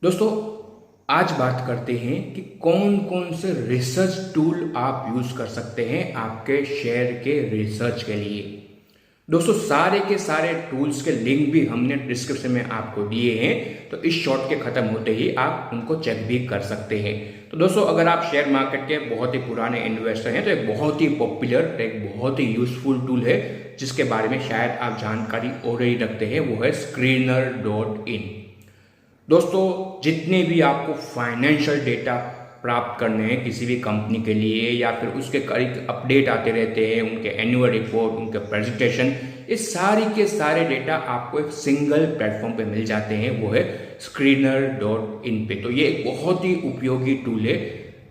दोस्तों, आज बात करते हैं कि कौन कौन से रिसर्च टूल आप यूज कर सकते हैं आपके शेयर के रिसर्च के लिए। दोस्तों, सारे के सारे टूल्स के लिंक भी हमने डिस्क्रिप्शन में आपको दिए हैं, तो इस शॉर्ट के खत्म होते ही आप उनको चेक भी कर सकते हैं। तो दोस्तों, अगर आप शेयर मार्केट के बहुत ही पुराने इन्वेस्टर हैं तो एक बहुत ही पॉपुलर, एक बहुत ही यूजफुल टूल है जिसके बारे में शायद आप जानकारी ऑलरेडी रखते हैं, वो है Screener.in। दोस्तों, जितने भी आपको फाइनेंशियल डेटा प्राप्त करने हैं किसी भी कंपनी के लिए, या फिर उसके करीब अपडेट आते रहते हैं, उनके एनुअल रिपोर्ट, उनके प्रेजेंटेशन, इस सारी के सारे डेटा आपको एक सिंगल प्लेटफॉर्म पे मिल जाते हैं, वो है Screener.in पे। तो ये एक बहुत ही उपयोगी टूल है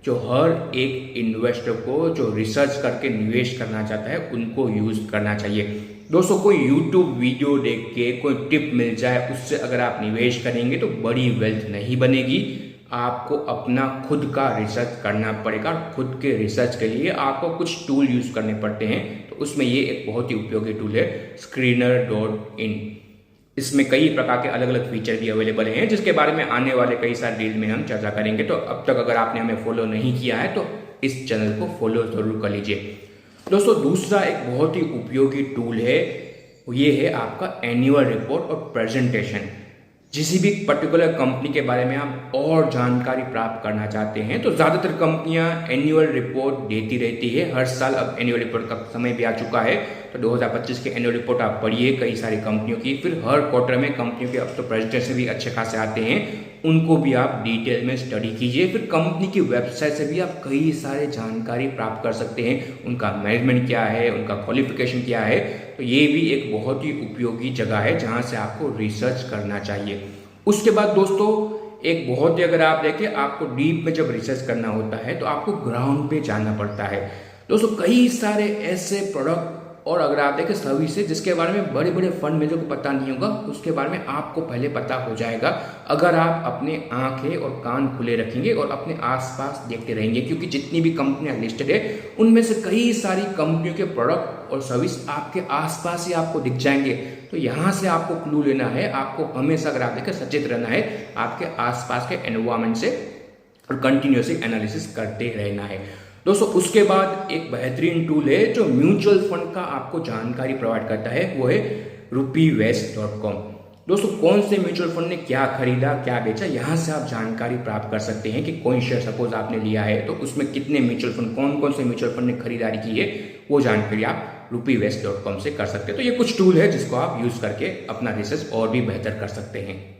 जो हर एक इन्वेस्टर को जो रिसर्च करके निवेश करना चाहता है उनको यूज करना चाहिए। दोस्तों, कोई YouTube वीडियो देख के कोई टिप मिल जाए उससे अगर आप निवेश करेंगे तो बड़ी वेल्थ नहीं बनेगी। आपको अपना खुद का रिसर्च करना पड़ेगा। खुद के रिसर्च के लिए आपको कुछ टूल यूज करने पड़ते हैं, तो उसमें ये एक बहुत ही उपयोगी टूल है Screener.in। इसमें कई प्रकार के अलग अलग फीचर भी अवेलेबल हैं जिसके बारे में आने वाले कई सारे रील में हम चर्चा करेंगे। तो अब तक अगर आपने हमें फॉलो नहीं किया है तो इस चैनल को फॉलो जरूर कर लीजिए। दोस्तों, दूसरा एक बहुत ही उपयोगी टूल है, ये है आपका एनुअल रिपोर्ट और प्रेजेंटेशन। किसी भी पर्टिकुलर कंपनी के बारे में आप और जानकारी प्राप्त करना चाहते हैं तो ज़्यादातर कंपनियां एनुअल रिपोर्ट देती रहती है हर साल। अब एनुअल रिपोर्ट का समय भी आ चुका है, तो 2025 के एनुअल रिपोर्ट आप पढ़िए कई सारी कंपनियों की। फिर हर क्वार्टर में कंपनियों के अब तो प्रेजेंटेशन भी अच्छे खासे आते हैं, उनको भी आप डिटेल में स्टडी कीजिए। फिर कंपनी की वेबसाइट से भी आप कई सारे जानकारी प्राप्त कर सकते हैं, उनका मैनेजमेंट क्या है, उनका क्वालिफिकेशन क्या है। तो ये भी एक बहुत ही उपयोगी जगह है जहां से आपको रिसर्च करना चाहिए। उसके बाद दोस्तों, एक बहुत ही, अगर आप देखें, आपको डीप में जब रिसर्च करना होता है तो आपको ग्राउंड पे जाना पड़ता है। दोस्तों, कई सारे ऐसे प्रोडक्ट और अगर आप देखें सर्विस है जिसके बारे में बड़े बड़े फंड में जो पता नहीं होगा, उसके बारे में आपको पहले पता हो जाएगा अगर आप अपने आंखें और कान खुले रखेंगे और अपने आसपास देखते रहेंगे। क्योंकि जितनी भी कंपनियां लिस्टेड है उनमें से कई सारी कंपनियों के प्रोडक्ट और सर्विस आपके आसपास ही आपको दिख जाएंगे। तो यहाँ से आपको क्लू लेना है, आपको हमेशा अगर आप देखें सचेत रहना है आपके आसपास के एनवायरमेंट से और कंटिन्यूसली एनालिसिस करते रहना है। दोस्तों, उसके बाद एक बेहतरीन टूल है जो म्यूचुअल फंड का आपको जानकारी प्रोवाइड करता है, वो है rupeevest.com। दोस्तों, कौन से म्यूचुअल फंड ने क्या खरीदा, क्या बेचा, यहाँ से आप जानकारी प्राप्त कर सकते हैं कि कोई शेयर सपोज आपने लिया है तो उसमें कितने म्यूचुअल फंड, कौन कौन से म्यूचुअल फंड ने खरीदारी की है, वो जानकारी आप rupeevest.com से कर सकते हैं। तो ये कुछ टूल है जिसको आप यूज करके अपना रिसर्च और भी बेहतर कर सकते हैं।